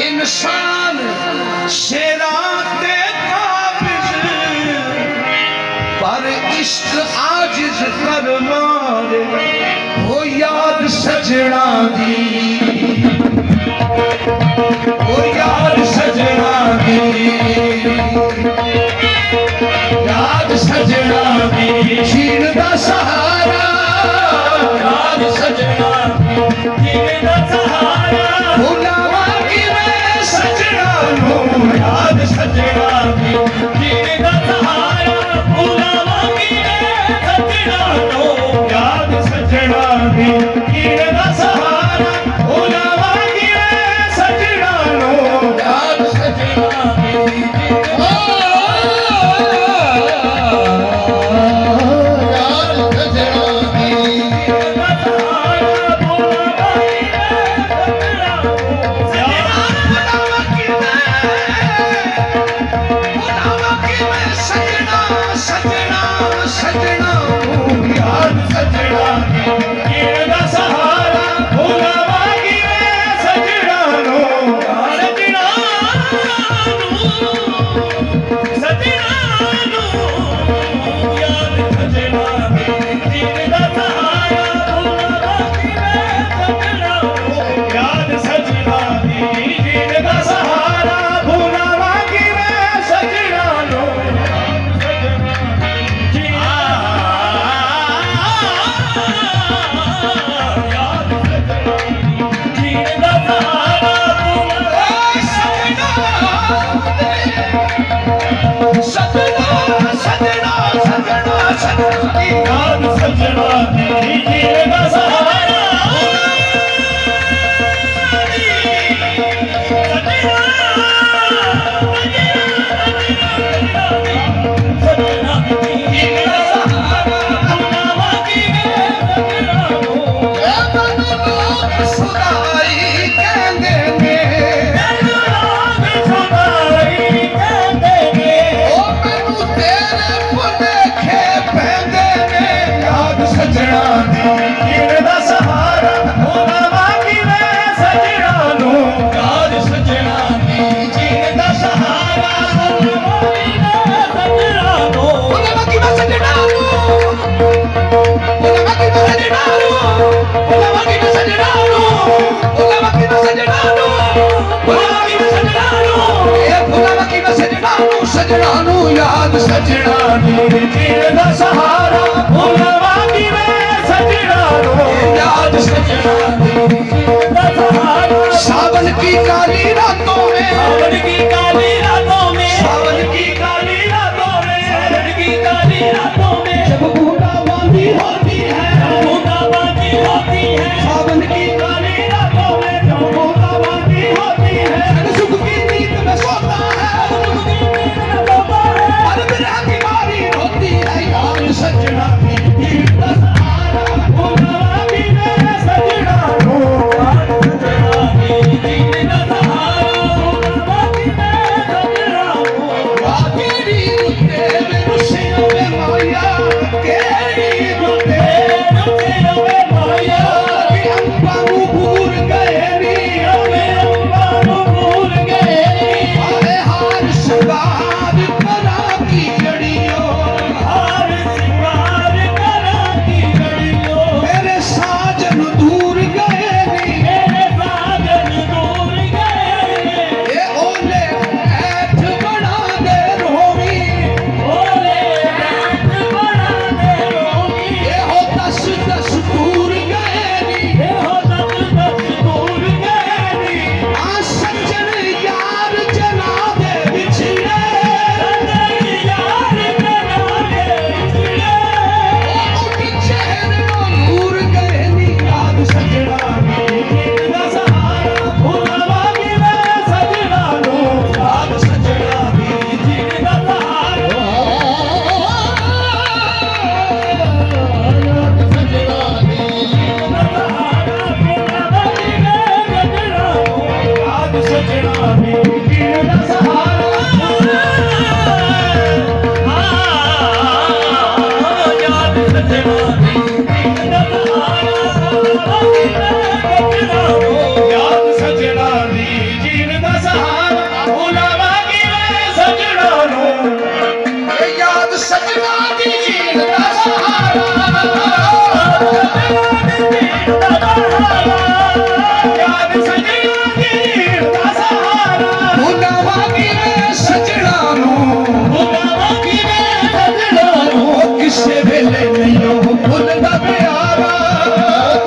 इंसान शेराते काबिज पर इश्क आजिज कर मारे वो याद सजना दी वो याद सजना दी याद सजना दी जीण दा सहारा याद सजना जीण दा सहारा याद सजना जीने दा सहारा भुलावांगी सजना नो याद सजना जीने दा सहारा भुलावांगी सजना नो याद सजना याद सजना जीने दा सहारा सजना ਸਜਣਾ ਨੂੰ ਯਾਦ ਸਜਣਾ ਨੀ ਜੀਣ ਦਾ ਸਹਾਰਾ ਭੁਲਾਵਾ ਕਿਵੇਂ ਸਜਣਾ ਨੂੰ ਯਾਦ ਸਜਣਾ ਨੀ ਜੀਣ ਦਾ ਸਹਾਰਾ सावन की काली रातों में सावन की काली रातों में सावन की काली रातों में सावन की काली रातों में जब बूंदाबांदी होती है बूंदाबांदी होती है सावन की काली रातों में जब बूंदाबांदी होती है सुख की नींद में सोता है हर विरह की बारी होती है याद सजना की भीड़ का सहारा भुलावा किਵੇਂ सजना ਨੂੰ ਯਾਦ ਸਜਣਾ ਨੀ ਜੀਣ ਦਾ ਸਹਾਰਾ ਭੁਲਾਵਾ ਕਿਵੇਂ ਸਜਣਾ ਨੂੰ केड़ी रुते में रुसियों में माया केड़ी रुते रुते रवे माया कि अम्बा नू भूल गए नी रवे अम्बा ਨੂੰ ਭੁੱਲ ਗਏ अरे हार शगार करा की जड़ियों ਹਾਰ ਸਿੰਗਾਰ ਕਰਾਂ ਕੀ ਗੜੀਓ मेरे साजन दूर गए नी ਮੇਰੇ ਸਾਜਨ ਦੂਰ ਗਏ ये ओले ऐठ बना दे रोवी ਓਲੇ ਬੈਠ ਬਣਾ ਦੇ ਰੋਗੀ ये हो दस दस दूर गए नी ਇਹੋ ਦਸ ਦੂਰ ਗਏ ਨੀ आ सज्जन यार जना दे बिछड़े ਸੱਜਣ ਯਾਰ ਕਰਾਂਗੇ ਵਿਛੜੇ उनके चेहरे नूर गए नी याद सजना ਜੀਣ ਦਾ ਸਹਾਰਾ ਭੁਲਾਵਾ ਕਿਵੇਂ ਸਜਣਾ ਨੂੰ ਯਾਦ ਸਜਣਾ ਨੀ ਜੀਣ ਦਾ ਸਹਾਰਾ ਯਾਦ ਸਜਣਾ ਨੀ ਜੀਣ ਦਾ ਸਹਾਰਾ ਯਾਦ ਸਜਣਾ ਨੀ ਜੀਣ ਦਾ ਸਹਾਰਾ ਯਾਦ ਸਜਣਾ ਨੀ ਜੀਣ ਦਾ ਸਹਾਰਾ ਭੁਲਾਵਾ ਕਿਵੇਂ ਸਜਣਾ ਨੂੰ याद सजना दी जीन दा सहारा ਯਾਦ ਸਜਣਾ ਨੀ ਦਾ ਸਹਾਰਾ भुलावा किवें सजना नू ਭੁਲਾਵਾ ਕਿਵੇਂ ਸਜਣਾ ਨੂੰ ओ किसे वेले नहीं ओ भुलदा प्यारा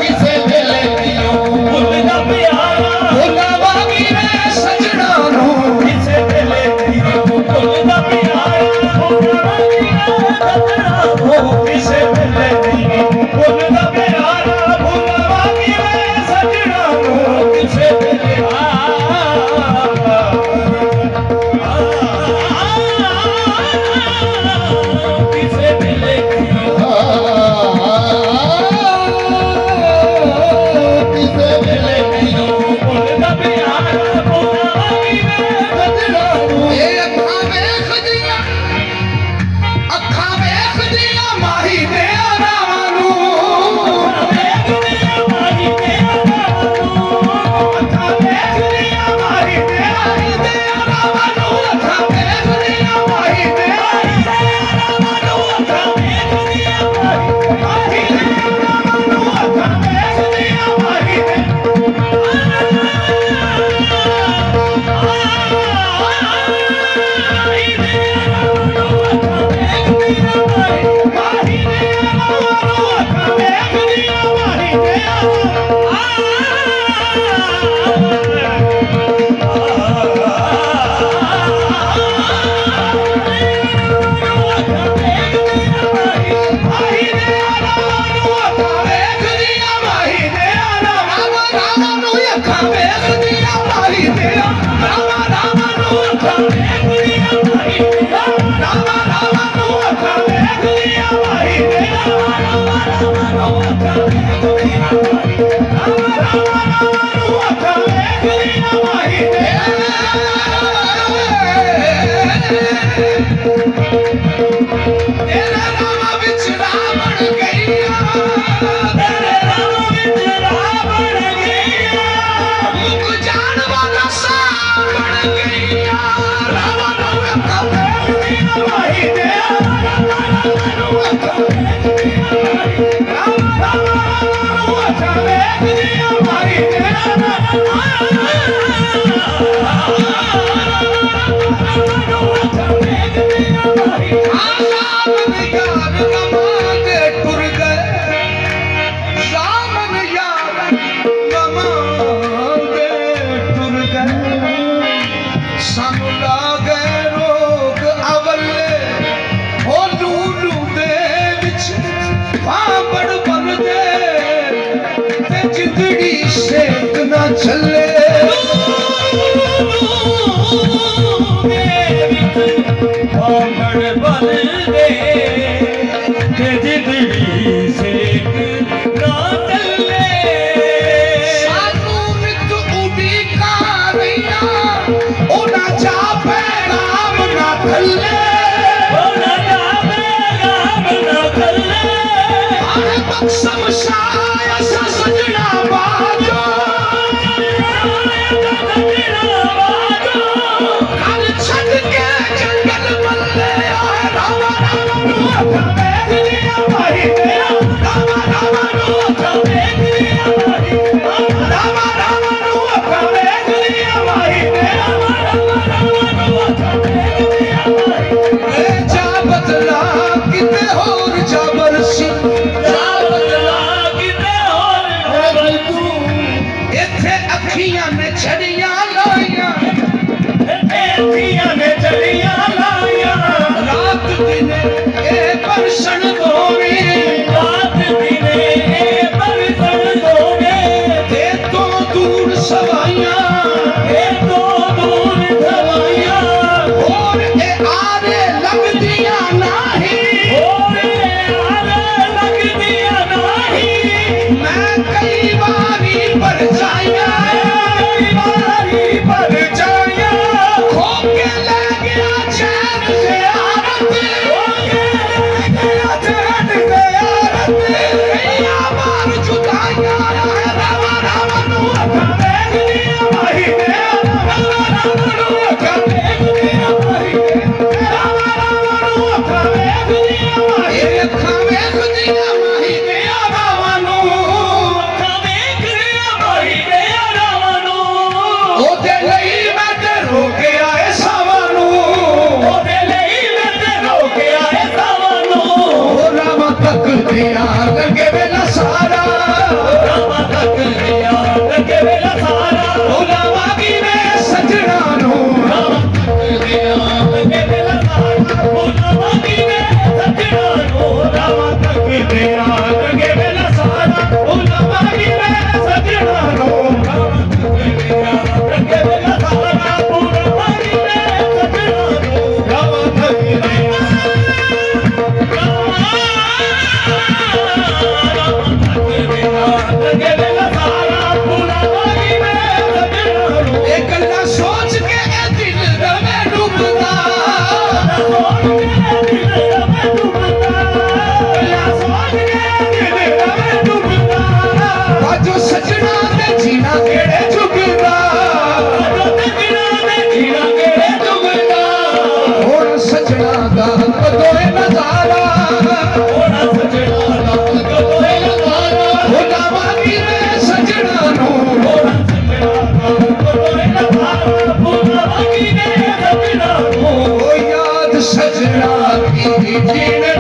किसे वेले नहीं ओ ਭੁੱਲਦਾ ਪਿਆਰਾ भुलावा किवें सजना नू ਕਿਸੇ ਵੇਲੇ ਨਹੀਂ ਭੁੱਲਦਾ ਪਿਆਰਾ ਭੁਲਾਵਾ ਕਿਵੇਂ ਸਜਣਾ ਨੂੰ ਕਿਸੇ ਵੇਲੇ ਨਹੀਂ ਭੁੱਲਦਾ ਪਿਆਰਾ ਭੁਲਾਵਾ ਕਿਵੇਂ ਸਜਣਾ ਨੂੰ ਕਿਸੇ ਵੇਲੇ ਕਿਸੇ ਵੇਲੇ ਨਹੀਂ किसे वेले ਨਹੀਂ ਭੁੱਲਦਾ ਪਿਆਰਾ ਭੁਲਾਵਾ ਕਿਵੇਂ ਸਜਣਾ ਨੂੰ ए अखा वेख दिया माही दे रावां नू ਵੇਖਦੀਆਂ ਮਾਰੀ ਤੇ ਅੱਖਾਂ ਵੇਖਦੀਆਂ ਮਾਰੀ ਤੇ माही दे रावां नू अखा वेख दिया माही दे ਰਾਵਾਂ ਨੂੰ ਅੱਖਾਂ ਵੇਖਦੀਆਂ ਮਾਰੀ ਰਾਵਾਂ ਨੂੰ ਅੱਖਾਂ ਵੇਖਦੀਆਂ ਮਾਰੀ रावां नू अखा वेख दिया माही दे रावां रावां नू अखा रावां नू अखा वेख दिया माही दे तेरा रावां विच रावण गईया मुक जान वाला सावण गईया रावण नू अखा वेख दिया माही दे Ah सावन यार गमा के टुर गए सावन यार गमा के टुर गए सानू ला गए रोग अवले ओ लूलू दे विच पापड़ बन दे ते जिंदड़ी सेक ना चले सानू नित उड़ीका रैया ओ ना जा पैगाम ना थल्ले आए बक्सम शाया सा सजना बाजो घर छड़ के जंगल बल्ले आए रामा रामा देख लिया भाई तेरा रामा रामा देख लिया भाई रामा रामा देख लिया भाई तेरा ए जा बदला किते होर जा बरसी जा बदला किते होर तू इथे अखियां ने छड़ियां लाइयां रात दिन ए परसण दोवे ते तो दूर सवाइयां और ए आरे लगदियां नाही मैं कई बारी पर जाया खो के ले गया चैन से आरत कईया बार जुदाइयां रामा रामा देख लिया भाई रामा रामा देख लिया भाई रामा रामा देख लिया भाई अखां वेख दिया माही दिया रावणू ओदे ਲਈ मैं ते रोके आए सावनू ओ रामा तक दिया लगे वेला सारा ओ रामा की मैं सजना नू एक गल्ला सोच के ए दिल रवे डूबदा बाजो सजना ते जीना केड़े जुगदा हुण सजना दा कदोए नजारा हुण आवागी में सजना नू ओ याद सजना की जीने